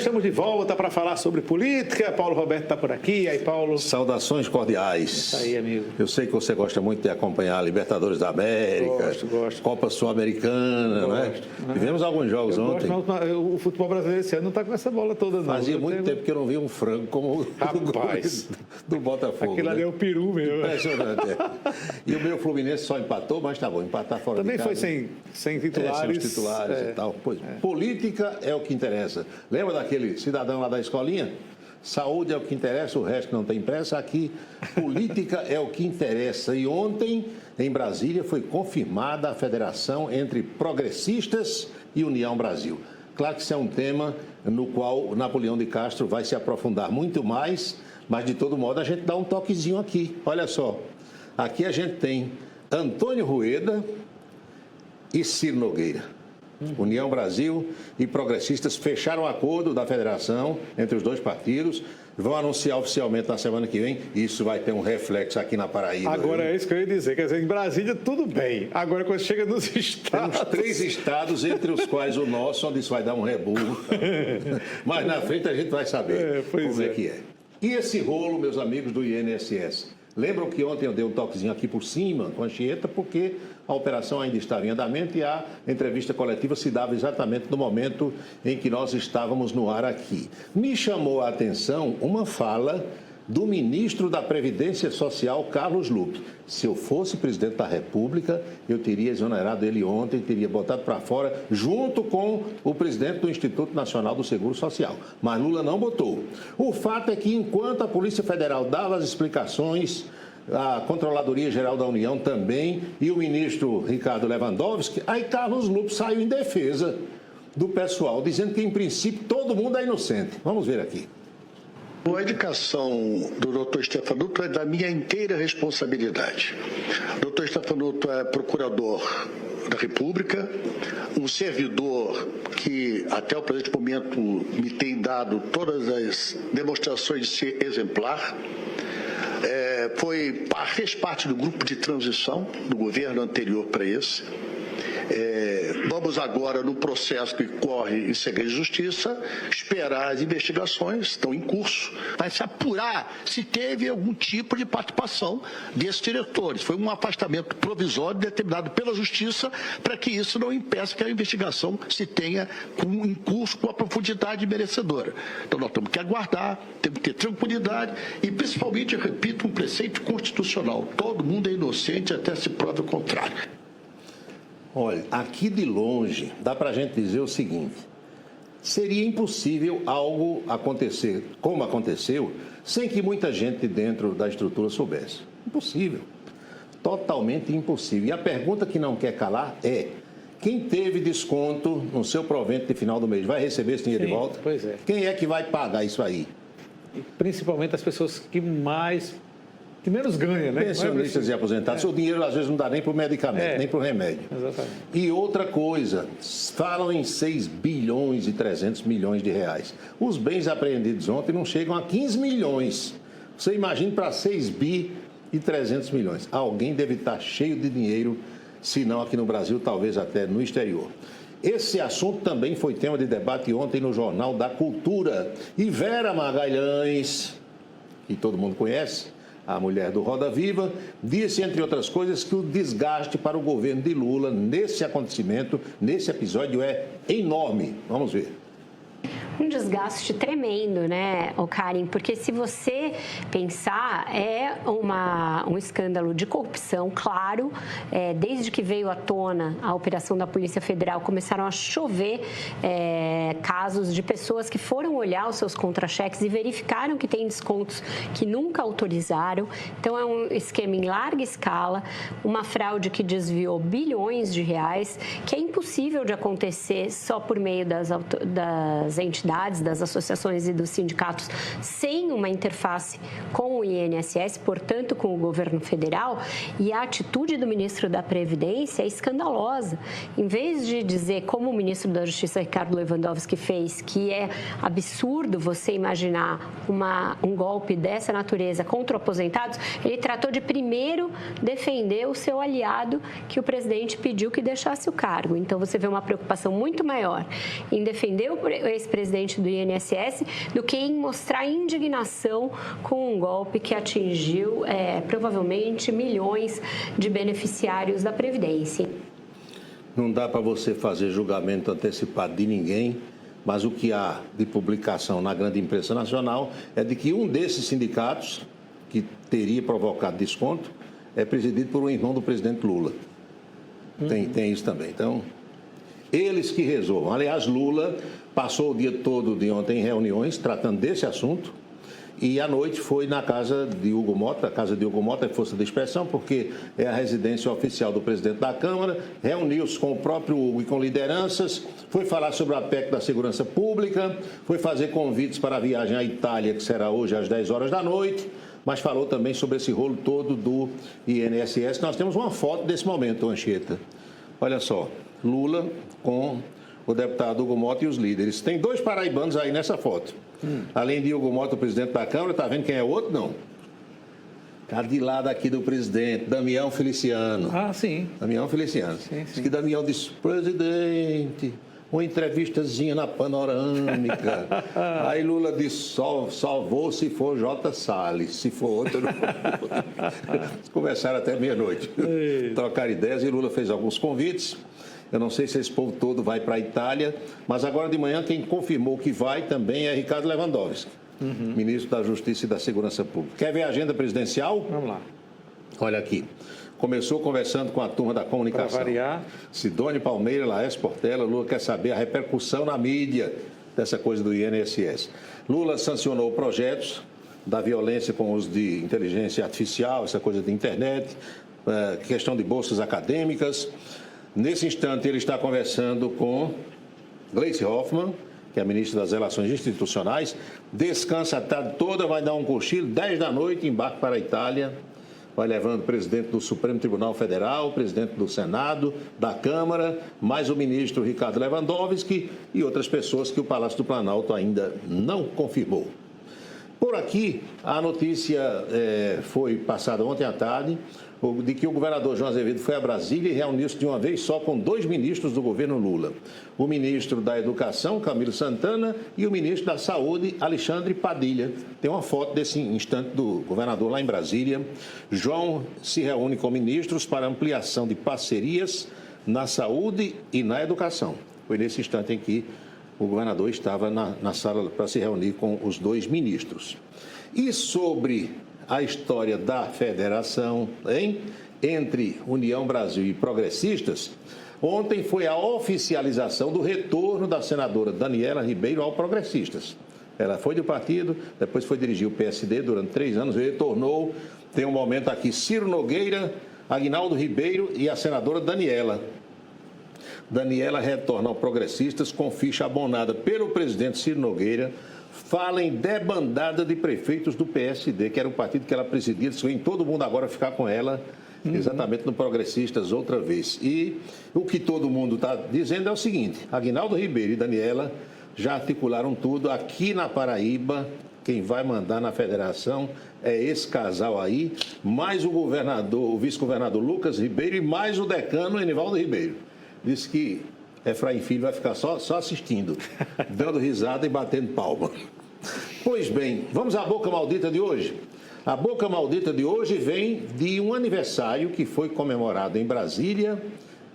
estamos de volta para falar sobre política. Paulo Roberto está por aqui. Aí, Paulo. Saudações cordiais. Isso aí, amigo. Eu sei que você gosta muito de acompanhar a Libertadores da América, gosto. Copa Sul-Americana, né? Tivemos alguns jogos ontem. O futebol brasileiro esse ano não está com essa bola toda, não. Fazia muito tempo que eu não vi um frango como Rapaz, do Botafogo. Aquilo ali é o peru mesmo. Impressionante. E o meu Fluminense só empatou, mas tá bom, empatar fora Também de casa. foi sem titulares. Sem os titulares e tal. Pois, política é o que interessa. Lembra daquele cidadão lá da escolinha? Saúde é o que interessa, o resto não tem pressa. Aqui, política é o que interessa. E ontem, em Brasília, foi confirmada a federação entre progressistas e União Brasil. Claro que isso é um tema no qual o Napoleão de Castro vai se aprofundar muito mais, mas, de todo modo, a gente dá um toquezinho aqui. Olha só, aqui a gente tem Antônio Rueda e Ciro Nogueira. União Brasil e progressistas fecharam o acordo da federação entre os dois partidos. Vão anunciar oficialmente na semana que vem. Isso vai ter um reflexo aqui na Paraíba. Agora é isso que eu ia dizer. Quer dizer, em Brasília tudo bem. Agora quando chega nos estados... Temos 3 estados, entre os quais o nosso, onde isso vai dar um rebulo. Mas na frente a gente vai saber como é que é. E esse rolo, meus amigos do INSS? Lembram que ontem eu dei um toquezinho aqui por cima, com a Anchieta, porque a operação ainda estava em andamento e a entrevista coletiva se dava exatamente no momento em que nós estávamos no ar aqui. Me chamou a atenção uma fala do ministro da Previdência Social, Carlos Lupe. Se eu fosse presidente da República, eu teria exonerado ele ontem, teria botado para fora, junto com o presidente do Instituto Nacional do Seguro Social. Mas Lula não botou. O fato é que, enquanto a Polícia Federal dava as explicações, a Controladoria Geral da União também, e o ministro Ricardo Lewandowski, aí Carlos Lupe saiu em defesa do pessoal, dizendo que, em princípio, todo mundo é inocente. Vamos ver aqui. A indicação do Dr. Stefanuto é da minha inteira responsabilidade. O Dr. Stefanuto é procurador da República, um servidor que até o presente momento me tem dado todas as demonstrações de ser exemplar. Fez parte do grupo de transição do governo anterior para esse. Vamos agora, no processo que corre em segredo de justiça, esperar as investigações, estão em curso, para se apurar se teve algum tipo de participação desses diretores. Foi um afastamento provisório determinado pela justiça para que isso não impeça que a investigação se tenha em curso com a profundidade merecedora. Então nós temos que aguardar, temos que ter tranquilidade e, principalmente, eu repito, um preceito constitucional. Todo mundo é inocente até se prove o contrário. Olha, aqui de longe, dá para a gente dizer o seguinte: seria impossível algo acontecer como aconteceu, sem que muita gente dentro da estrutura soubesse. Impossível. Totalmente impossível. E a pergunta que não quer calar é: quem teve desconto no seu provento de final do mês vai receber esse dinheiro de volta? Pois é. Quem é que vai pagar isso aí? E principalmente as pessoas que menos ganha, né? Pensionistas e aposentados. O dinheiro, às vezes, não dá nem para o medicamento, nem para o remédio. Exatamente. E outra coisa, falam em 6 bilhões e 300 milhões de reais. Os bens apreendidos ontem não chegam a 15 milhões. Você imagina para 6 bi e 300 milhões. Alguém deve estar cheio de dinheiro, se não aqui no Brasil, talvez até no exterior. Esse assunto também foi tema de debate ontem no Jornal da Cultura. E Vera Magalhães, que todo mundo conhece, a mulher do Roda Viva, disse, entre outras coisas, que o desgaste para o governo de Lula nesse acontecimento, nesse episódio, é enorme. Vamos ver. Um desgaste tremendo, né, Karim? Porque se você pensar, é um escândalo de corrupção, claro. Desde que veio à tona a operação da Polícia Federal, começaram a chover casos de pessoas que foram olhar os seus contra-cheques e verificaram que tem descontos que nunca autorizaram. Então, é um esquema em larga escala, uma fraude que desviou bilhões de reais, que é impossível de acontecer só por meio das entidades, das associações e dos sindicatos, sem uma interface com o INSS, portanto, com o governo federal. E a atitude do ministro da Previdência é escandalosa. Em vez de dizer, como o ministro da Justiça, Ricardo Lewandowski, fez, que é absurdo você imaginar um golpe dessa natureza contra aposentados, ele tratou de primeiro defender o seu aliado, que o presidente pediu que deixasse o cargo. Então, você vê uma preocupação muito maior em defender o ex-presidente presidente do INSS do que em mostrar indignação com um golpe que atingiu provavelmente milhões de beneficiários da Previdência. Não dá para você fazer julgamento antecipado de ninguém, mas o que há de publicação na grande imprensa nacional é de que um desses sindicatos, que teria provocado desconto, é presidido por um irmão do presidente Lula. Tem isso também. Então, eles que resolvam. Aliás, Lula passou o dia todo de ontem em reuniões tratando desse assunto e à noite foi na casa de Hugo Mota, a casa de Hugo Mota é força de expressão, porque é a residência oficial do presidente da Câmara, reuniu-se com o próprio Hugo e com lideranças, foi falar sobre a PEC da segurança pública, foi fazer convites para a viagem à Itália, que será hoje às 10 horas da noite, mas falou também sobre esse rolo todo do INSS. Nós temos uma foto desse momento, Anchieta. Olha só, Lula com o deputado Hugo Mota e os líderes. Tem 2 paraibanos aí nessa foto. Além de Hugo Mota, o presidente da Câmara, está vendo quem é o outro? Não. Está de lado aqui do presidente, Damião Feliciano. Ah, sim. Damião Feliciano. Sim. Diz que Damião disse, presidente, uma entrevistazinha na Panorâmica. Aí Lula disse, só vou se for J. Salles, se for outro, não vou. Conversaram até meia-noite. Trocaram ideias e Lula fez alguns convites. Eu não sei se esse povo todo vai para a Itália, mas agora de manhã quem confirmou que vai também é Ricardo Lewandowski, ministro da Justiça e da Segurança Pública. Quer ver a agenda presidencial? Vamos lá. Olha aqui. Começou conversando com a turma da comunicação. Para variar. Sidônio Palmeira, Laércio Portela. Lula quer saber a repercussão na mídia dessa coisa do INSS. Lula sancionou projetos da violência com os de inteligência artificial, essa coisa de internet, questão de bolsas acadêmicas. Nesse instante, ele está conversando com Gleice Hoffmann, que é a ministra das Relações Institucionais. Descansa a tarde toda, vai dar um cochilo, 10 da noite, embarque para a Itália. Vai levando o presidente do Supremo Tribunal Federal, o presidente do Senado, da Câmara, mais o ministro Ricardo Lewandowski e outras pessoas que o Palácio do Planalto ainda não confirmou. Por aqui, a notícia foi passada ontem à tarde, de que o governador João Azevedo foi a Brasília e reuniu-se de uma vez só com 2 ministros do governo Lula. O ministro da Educação, Camilo Santana, e o ministro da Saúde, Alexandre Padilha. Tem uma foto desse instante do governador lá em Brasília. João se reúne com ministros para ampliação de parcerias na saúde e na educação. Foi nesse instante em que o governador estava na sala para se reunir com os 2 ministros. E sobre a história da federação entre União Brasil e Progressistas, ontem foi a oficialização do retorno da senadora Daniela Ribeiro ao Progressistas. Ela foi do partido, depois foi dirigir o PSD durante 3 anos, retornou. Tem um momento aqui, Ciro Nogueira, Aguinaldo Ribeiro e a senadora Daniela. Daniela retorna ao Progressistas com ficha abonada pelo presidente Ciro Nogueira. Fala em debandada de prefeitos do PSD, que era o partido que ela presidia. Vem todo mundo agora ficar com ela, exatamente no Progressistas outra vez. E o que todo mundo está dizendo é o seguinte, Aguinaldo Ribeiro e Daniela já articularam tudo. Aqui na Paraíba, quem vai mandar na federação é esse casal aí, mais o governador, o vice-governador Lucas Ribeiro e mais o decano Enivaldo Ribeiro. Disse que Efraim Filho vai ficar só assistindo, dando risada e batendo palma. Pois bem, vamos à boca maldita de hoje? A boca maldita de hoje vem de um aniversário que foi comemorado em Brasília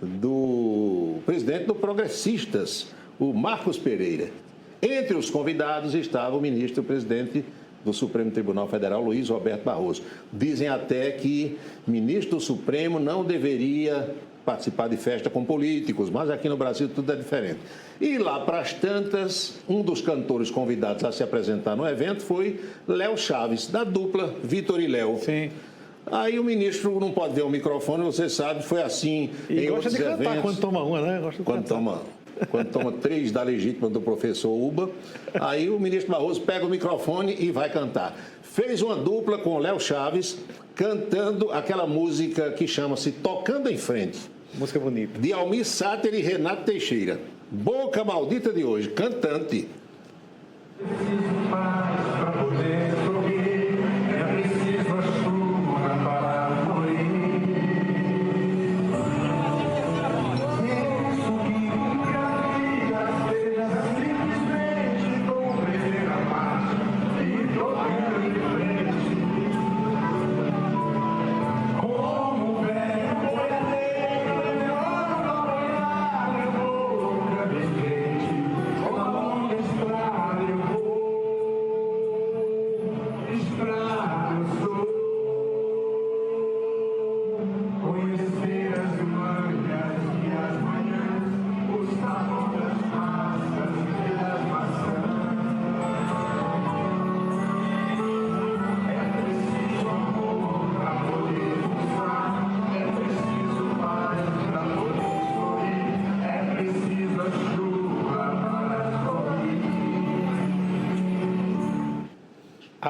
do presidente do Progressistas, o Marcos Pereira. Entre os convidados estava o ministro-presidente do Supremo Tribunal Federal, Luiz Roberto Barroso. Dizem até que ministro do Supremo não deveria participar de festa com políticos, mas aqui no Brasil tudo é diferente. E lá para as tantas, um dos cantores convidados a se apresentar no evento foi Léo Chaves, da dupla Vitor e Léo. Sim. Aí o ministro não pode ver o microfone, você sabe, foi assim e em outros gosta de cantar eventos. quando toma uma, né? Gosta de Quando toma 3 da legítima do professor Uba, aí o ministro Barroso pega o microfone e vai cantar. Fez uma dupla com o Léo Chaves, cantando aquela música que chama-se Tocando em Frente. Música bonita. De Almir Sater e Renato Teixeira. Boca maldita de hoje, cantante.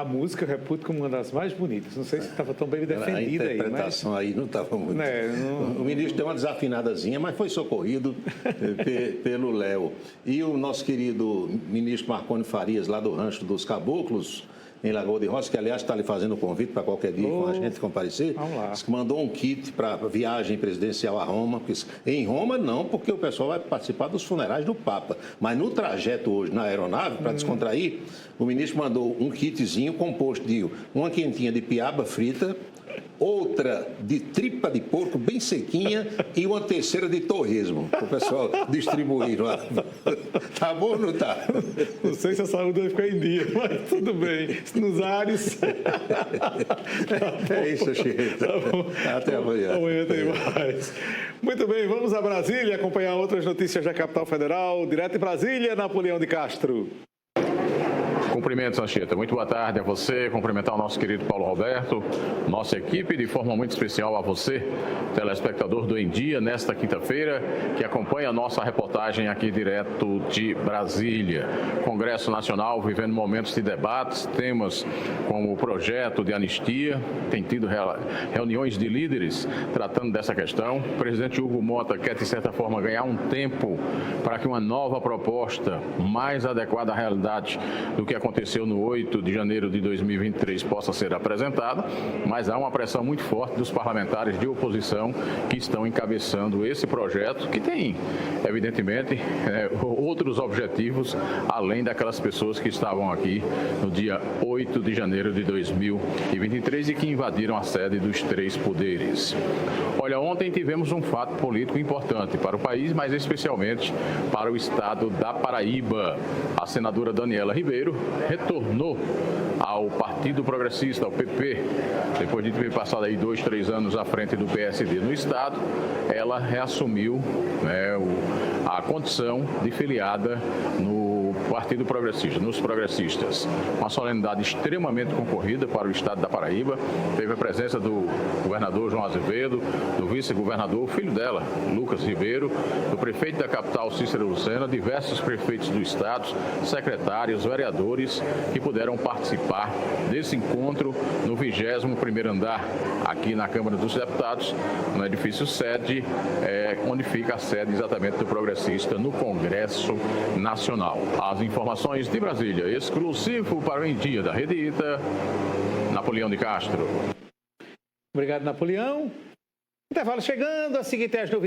música eu reputo como uma das mais bonitas. Não sei se estava tão bem defendida aí. A interpretação aí não estava muito. O ministro deu uma desafinadazinha, mas foi socorrido pelo Léo. E o nosso querido ministro Marconi Farias, lá do Rancho dos Caboclos, em Lagoa de Roça, que aliás está lhe fazendo o convite para qualquer dia com a gente comparecer. Vamos lá. Disse que mandou um kit para viagem presidencial a Roma. Em Roma não, porque o pessoal vai participar dos funerais do Papa. Mas no trajeto hoje, na aeronave, para descontrair, o ministro mandou um kitzinho composto de uma quentinha de piaba frita, outra de tripa de porco bem sequinha e uma terceira de torresmo, para o pessoal distribuir lá. Tá bom ou não tá? Não sei se a saúde vai ficar em dia, mas tudo bem. Nos ares. É isso, Chico. Tá até amanhã. Amanhã tem mais. Muito bem, vamos a Brasília acompanhar outras notícias da capital federal. Direto de Brasília, Napoleão de Castro. Cumprimentos, Anchieta. Muito boa tarde a você. Cumprimentar o nosso querido Paulo Roberto, nossa equipe, de forma muito especial a você, telespectador do Em Dia, nesta quinta-feira, que acompanha a nossa reportagem aqui direto de Brasília. Congresso Nacional vivendo momentos de debates, temas como o projeto de anistia, tem tido reuniões de líderes tratando dessa questão. O presidente Hugo Mota quer, de certa forma, ganhar um tempo para que uma nova proposta mais adequada à realidade do que aconteceu no 8 de janeiro de 2023 possa ser apresentada, mas há uma pressão muito forte dos parlamentares de oposição que estão encabeçando esse projeto, que tem, evidentemente, outros objetivos, além daquelas pessoas que estavam aqui no dia 8 de janeiro de 2023 e que invadiram a sede dos três poderes. Olha, ontem tivemos um fato político importante para o país, mas especialmente para o estado da Paraíba. A senadora Daniela Ribeiro retornou ao Partido Progressista, ao PP, depois de ter passado aí 2, 3 anos à frente do PSD no estado. Ela reassumiu a condição de filiada no Partido Progressista, nos progressistas. Uma solenidade extremamente concorrida para o estado da Paraíba. Teve a presença do governador João Azevedo, do vice-governador, o filho dela, Lucas Ribeiro, do prefeito da capital, Cícero Lucena, diversos prefeitos do estado, secretários, vereadores que puderam participar desse encontro no 21º andar, aqui na Câmara dos Deputados, no edifício sede, onde fica a sede exatamente do Progressista no Congresso Nacional. As informações de Brasília, exclusivo para o Em Dia da Rede Ita, Napoleão de Castro. Obrigado, Napoleão. Intervalo chegando, a seguinte é as novidades.